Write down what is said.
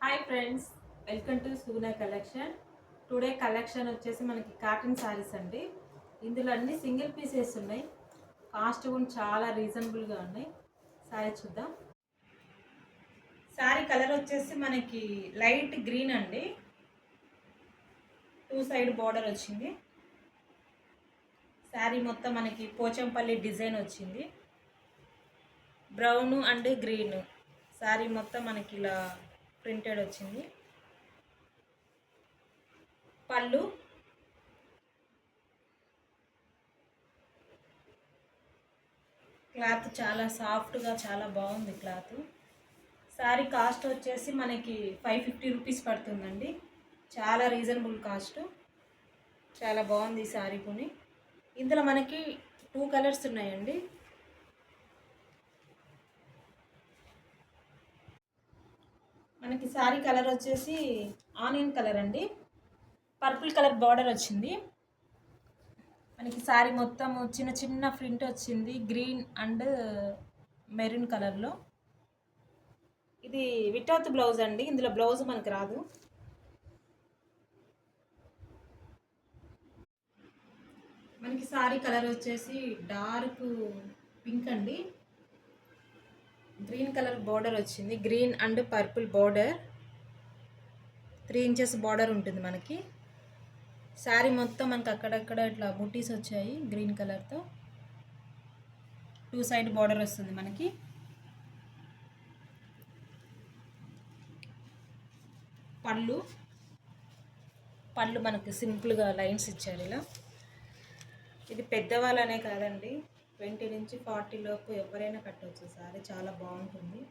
Hi friends, welcome to Suguna collection. Today collection వచ్చేసి మనకి cotton saris అండి. ఇందులో అన్ని సింగిల్ పీసెస్ ఉన్నాయి. కాస్ట్ కూడా చాలా రీజనబుల్గా ఉన్నాయి. శారీ చూద్దాం. శారీ కలర్ వచ్చేసి మనకి లైట్ గ్రీన్ అండి. 2 సైడ్ బార్డర్ వచ్చింది. శారీ మొత్తం మనకి పోచంపల్లి డిజైన్ వచ్చింది. బ్రౌన్ అండ్ గ్రీన్ శారీ మొత్తం మనకి ఇలా ప్రింటెడ్ వచ్చింది. పళ్ళు, క్లాత్ చాలా సాఫ్ట్గా చాలా బాగుంది క్లాత్. శారీ కాస్ట్ వచ్చేసి మనకి 550 రూపీస్ పడుతుందండి. చాలా రీజనబుల్ కాస్ట్. చాలా బాగుంది ఈ శారీ కొని. ఇందులో మనకి 2 కలర్స్ ఉన్నాయండి. మనకి శారీ కలర్ వచ్చేసి ఆనియన్ కలర్ అండి. పర్పుల్ కలర్ బార్డర్ వచ్చింది. మనకి శారీ మొత్తం చిన్న చిన్న ప్రింట్ వచ్చింది గ్రీన్ అండ్ మెరూన్ కలర్లో. ఇది వితౌట్ బ్లౌజ్ అండి. ఇందులో బ్లౌజ్ మనకి రాదు. మనకి శారీ కలర్ వచ్చేసి డార్క్ పింక్ అండి. గ్రీన్ కలర్ బార్డర్ వచ్చింది. Green and purple border, 3 inches border ఉంటుంది మనకి. శారీ మొత్తం మనకి అక్కడక్కడ ఇట్లా బుట్టీస్ వచ్చాయి గ్రీన్ కలర్తో. 2 సైడ్ బార్డర్ వస్తుంది మనకి. పళ్ళు మనకి సింపుల్గా లైన్స్ ఇచ్చారు ఇలా. ఇది పెద్దవాళ్ళనే కాదండి, 20 నుంచి 40 లోపు ఎవరైనా కట్టవచ్చు. శారీ చాలా బాగుంటుంది.